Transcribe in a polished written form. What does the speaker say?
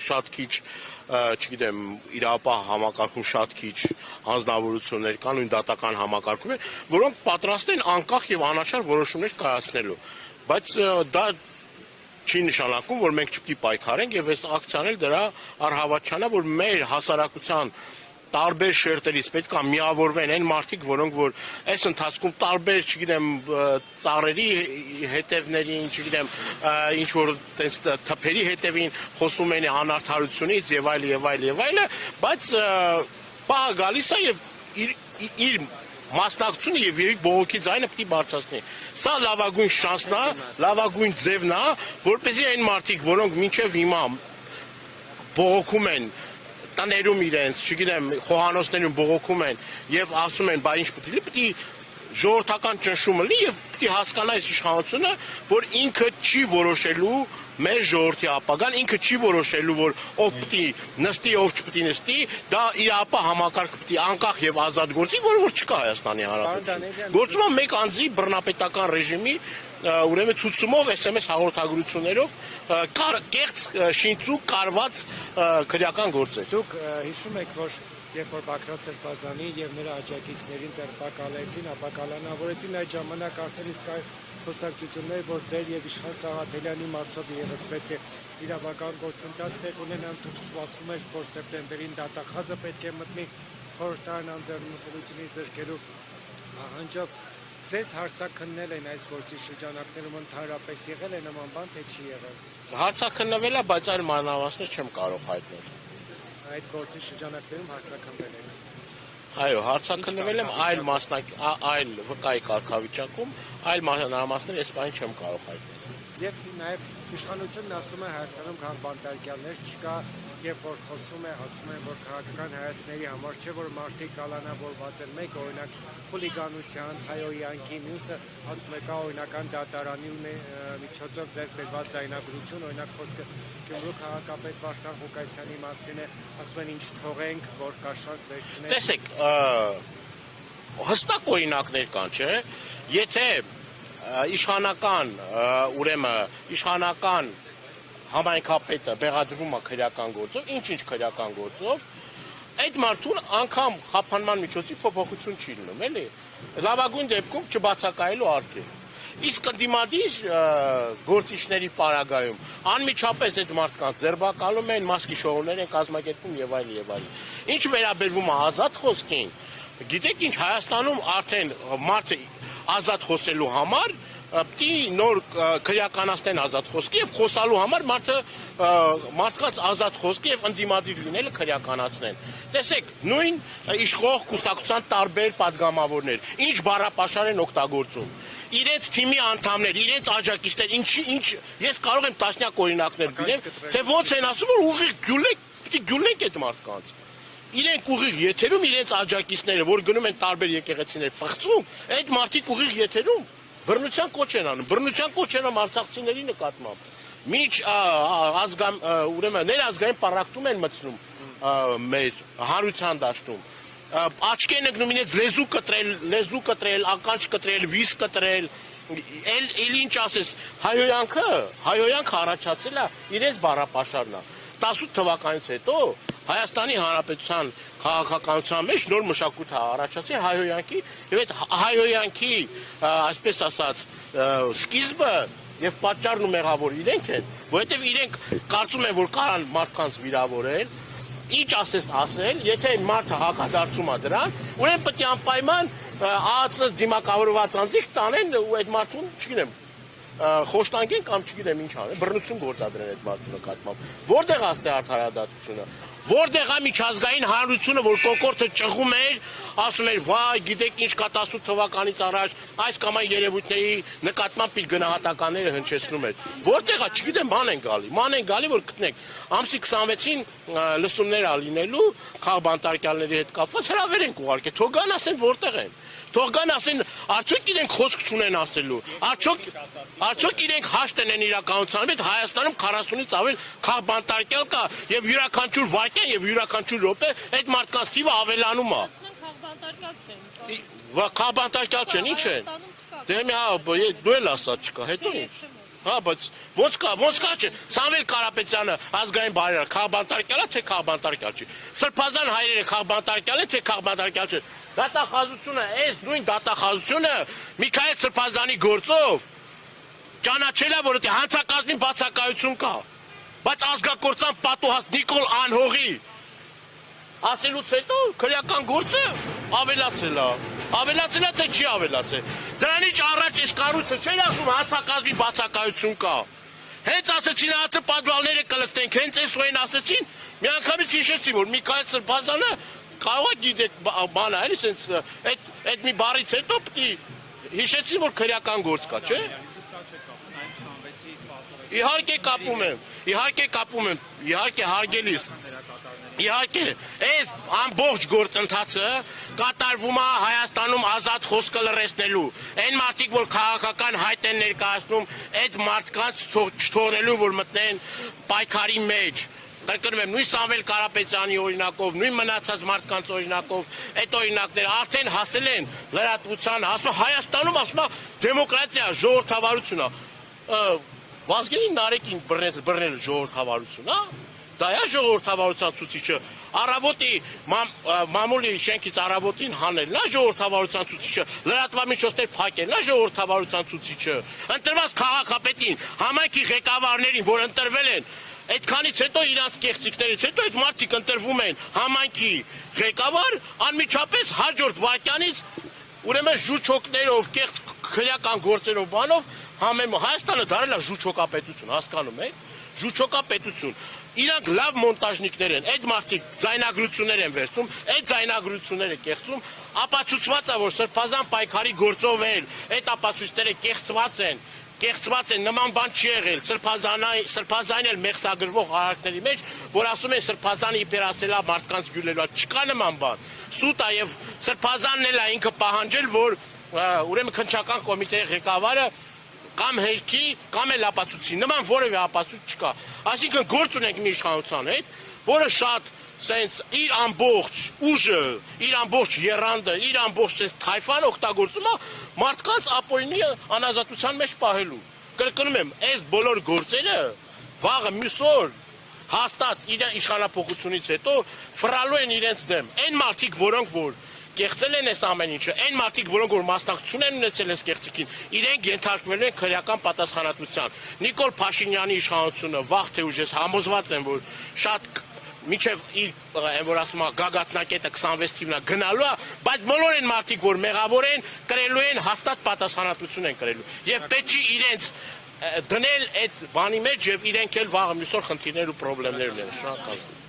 շատ քիչ չգիտեմ իրապահ համակարգում շատ քիչ հանձնավորություններ կան նույն դատական համակարգում է, որոնք պատրաստ են անկախ եւ անաչառ որոշումներ կայացնելու, բայց դա չի նշանակում, որ մենք չպետք է պայքարենք եւ այս ակցիան էլ դրա առհավատ չանա, որ մեր հասարակության տարբեր շերտերից պետք է միավորվեն այն մարդիկ, որոնք որ այս ընթացքում տարբեր, չգիտեմ, ծառերի հետևներին, չգիտեմ, ինչ որ տես թփերի հետևին խոսում են անարդարությունից եւ այլ եւ այլ եւ այլը, բայց պահը գալիս է եւ իր մասնակցությունը եւ իր բողոքի ձայնը պետք է բարձրացնի։ Սա լավագույն շանսն է, լավագույն ձևն է, որպեսզի այն մարդիկ, որոնք մինչեւ հիմա բողոքում են տներում իրենց, չգիտեմ, խոհանոցներում բողոքում են եւ ասում են, բա ինչ պետք է ժողովրդական ճնշումը լինի եւ պետք է հասկանա այս իշխանությունը, որ ինքը չի որոշելու մեր ժողովրդի ապագան, ինքը չի որոշելու, որ ով պետք է նստի, ով չպետք է նստի, դա իր ապա համակարգը պետք է անկախ եւ ազատ գործի, որը որ չկա Հայաստանի Հանրապետությունում։ Գործում է մեկ անձի բռնապետական ռեժիմի ուրեմն ցուցումով SMS հաղորդագրություններով կեղծ շինծու կարված քրեական գործեր։ Դուք հիշում եք, որ երբ որ Բագրատ Սրբազանի եւ նրա աջակիցներին ձերբակալեցին, ապակալանավորեցին, այդ ժամանակ արդեն իսկ խոսակցություններ, որ ձեր եւ Իշխան Սաղաթելյանի մասով եւս պետք է իրավական գործընթաց տեղ ունենան, դուք սպասում եք, որ սեպտեմբերին դատախազը պետք է մտնի խորհրդարան անձեռնությունից զրկելու պահանջով։ Ձեզ հարցաքննել են այս գործի շրջանակներում ընդհանրապես եղել է նման բան, թե չի եղել։ Հարցաքննվել է, բայց այլ մանրամասներ չեմ կարող հայտնել։ Այդ գործի շրջանակներում հարցաքննել եք։ Այո, հարցաքննվել եմ այլ վկայի կարգավիճակում, այլ մանրամասներ այս բանը չեմ կարող հայտնել։ Եվ նաև իշխանությունն ասում է Հայաստանում քաղաքբանտարկյալներ չկա, երբ որ խոսում է, ասում են, որ քաղաքական հայացքների համար չէ, որ մարդիկ կալանավորված են, մեկ օրինակ խուլիգանության, հայոյանքի, մյուսը ասում է կա օրինական դատարանի միջոցով ձեռք բերված ձայնագրություն, օրինակ խոսքը Գյումրու քաղաքապետ Վարդան Ղուկասյանի մասին է, ասում են ինչ թողենք, որ կաշառք վերցնենք։ Տեսեք, հստակ օրինակներ կան, չէ՞, եթե իշխանական, ուրեմն իշխանական համայնքապետը բեղադրվում է քրեական գործով, ինչ քրեական գործով, այդ մարդուն անգամ խափանման միջոցի փոփոխություն չի լինում, էլի։ Լավագույն դեպքում չբացակայելու արկ է։ Իսկ ընդդիմադիր գործիչների պարագայում անմիջապես այդ մարդկանց ձերբակալում են, մասկի շոուներ են կազմակերպում եւ այլ եւ այլ։ Ինչ վերաբերվում է ազատ խոսքին, գիտեք ինչ, Հայաստանում արդեն մարդը ազատ խոսելու համար պետք է նոր քրեականացնեն ազատ խոսքի եւ խոսալու համար մարդկանց ազատ խոսքի եւ ընդդիմադիր լինելը քրեականացնեն։ Տեսեք, նույն իշխող կուսակցության տարբեր падգամավորներ ինչ բառապաշար են օգտագործում։ Իրենց թիմի անդամներ, իրենց աջակիցներ, ինչ ես կարող եմ տասնյակ օրինակներ գտնեմ, թե ոնց են ասում, որ ուղիղ գյուլենք այդ մարդկանց։ Իրենք ուղիղ եթերում իրենց աջակիցները, որ գնում են տարբեր եկեղեցիներ փղծում, այդ մարդիկ ուղիղ եթերում բռնության կոչ են անում, բռնության կոչ են անում արցախցիների նկատմամբ։ Միջ ուրեմն ներազգային պարակտում են մտցնում մեր հանրության դաշտում։ Աչք են ընկնում իրենց լեզու կտրել, ականջ կտրել, վիզ կտրել, էլ ինչ ասես, հայոյանքը առաջացել է իրենց բառապաշարն է։ 18 թվականից հետո Հայաստանի Հանրապետության քաղաքականության մեջ նոր մշակույթ է առաջացել հայոյանքի եւ այդ հայոյանքի, այսպես ասած, սկիզբը եւ պատճառն ու մեղավոր իրենք են, որովհետեւ իրենք կարծում են, որ կարան մարդկանց վիրավորել, ինչ ասես ասել, եթե մարդը հակադարձում է դրան, ուրեմն պետք է անպայման ԱԱՑ դիմակավորված անձիկ տանեն ու այդ մարդուն, չգիտեմ, խոշտանգեն կամ չգիտեմ ինչ անեն, բռնություն գործադրեն այդ մարդու նկատմամբ։ Որտեղ է ստե արդարադատությունը։ Որտեղ է միջազգային հանրությունը, որ կոկորտը ճղում էր, ասում էր, վայ, գիտեք ինչ կա 18 թվականից առաջ այս կամ այն երևույթների նկատմամբ իր գնահատականները հնչեցնում էր։ Որտեղ է, չգիտեմ, ման են գալի, որ գտնեք։ Ամսի 26-ին լսումներ ա լինելու քաղաքբանտարկյալների հետ կապված հրավեր են ուղարկել, թող գան ասեն որտեղ են։ Թող գան ասեն, արդյոք իրենք խոսք չունեն ասելու, արդյոք իրենք հաշտ են իրականության հետ, Հայաստանում 40-ից ավել քաղաքբանտարկյալ կա եւ յուրաքանչյուր վայրկյան եւ յուրաքանչյուր րոպե այդ մարդկանց թիվը ավելանում է։ Քաղաքբանտարկյալ չեն, ինչ են։ Դե մի դու էլ ասած չկա, հետո ինչ։ Հա, բայց ոնց կա չէ։ Սամվել Կարապետյանը ազգային բարերը քաղբանտարկյալ է, թե քաղբանտարկյալ չի։ Սրբազան հայրերը քաղբանտարկյալ են, թե քաղբանտարկյալ չէ։ Դատախազությունը, այս նույն դատախազությունը Միքայել Սրբազանի գործով ճանաչել է, որ հանցակազմի բացակայություն կա։ Բայց ազգակործան պատուհաս Նիկոլ Անհողի ասելուց հետո քրեական գործը ավելացել է, թե չի ավելացել։ Դրանից առաջ այս կառույցը չէր ասում հանցակազմի բացակայություն կա։ Հենց ասեցին հատը պատվալները կլստենք, հենց այս օեն ասեցին, մի անգամից հիշեցի, որ Միքայել Սրբազանը կարող է գիտեք բանը, էլի սենց այդ մի բառից հետո պիտի հիշեցին, որ քրեական գործ կա, չէ։ Իհարկե կապում եմ, իհարկե հարգելիս։ Իհարկե, այս ամբողջ գործընթացը կատարվում է Հայաստանում ազատ խոսքը լռեցնելու։ Այն մարդիկ, որ քաղաքական հայտ են ներկայացնում, այդ մարդկանց չթողնելու, որ մտնեն պայքարի մեջ։ Կրկնում եմ, նույն Սամվել Կարապետյանի օրինակով, նույն մնացած մարդկանց օրինակով, այդ օրինակները արդեն հասել են լրատվության, ասում Հայաստանում ասում է դեմոկրատիա, ժողովրդավարություն է։ Վազգենին Նարեկին բռնել ժողովրդավարություն, հա։ Դա է ժողովրդավարության ցուցիչը։ Առավոտի մամուլի շենքից առավոտին հանելն է ժողովրդավարության ցուցիչը։ Լրատվամիջոցներ փակելն է ժողովրդավարության ցուցիչը։ Ընտրված քաղաքապետին, համայնքի ղեկավարներին, որ ընտրվել են, այդքանից հետո իրանց կեղծիքներից հետո այդ մարդիկ ընտրվում են համայնքի ղեկավար, անմիջապես հաջորդ վարքյանից ուրեմն ժուչոկներով, կեղծ քրեական գործերով բանով Հայաստանը դարել է ժուչոկապետություն, հասկանում եք։ Ժուչոկապետություն։ Իրանք լավ մոնտաժնիկներ են, այդ մարդիկ ձայնագրություններ են վերցում, այդ ձայնագրությունները կեղծում, ապացուցված է, որ սրբազան պայքարի գործով էլ այդ ապացույցները կեղծված են, նման բան չի եղել, սրբազանն էլ մեղսագրվող արարքների մեջ, որ ասում են սրբազանը իբերասելա մարդկանց գյուլելու, չկա նման բան, սուտ է եւ սրբազանն էլ է ինքը պահանջել, որ ուրեմն քննչական կոմիտեի ղեկավարը կամ հերքի, կամ էլ ապացույցի, նման որևէ ապացույց չկա։ Այսինքն գործ ունենք մի իշխանության հետ, որը շատ սենց իր ամբողջ ուժը, իր ամբողջ եռանդը, իր ամբողջ թայֆան օգտագործում է մարդկանց ապօրինի անազատության մեջ պահելու։ Կրկնում եմ, այս բոլոր գործերը վաղը մյուս օր հաստատ իր իշխանափոխությունից հետո ֆրալու են իրենց դեմ։ Այն մարդիկ, որոնք որ կեղծել են այս ամեն ինչը, այն մարդիկ, որոնք որ մասնակցություն են ունեցել այս կեղծիքին, իրենք ենթարկվելու են քրեական պատասխանատվության։ Նիկոլ Փաշինյանի իշխանությունը վաղ թե ուժ համոզված են, որ շատ միջև իր որ ասում է գագաթնակետը 26 թիվնա գնալու է, բայց բոլոր են մարդիկ, որ մեղավոր են, կրելու են հաստատ պատասխանատվություն են կրելու։ Եվ պետք չի իրենց դնել այդ բանի մեջ եւ իրենք էլ վաղը մյուսօր խնդիրներ ու խնդիրներ ունեն։ Շնորհակալ եմ։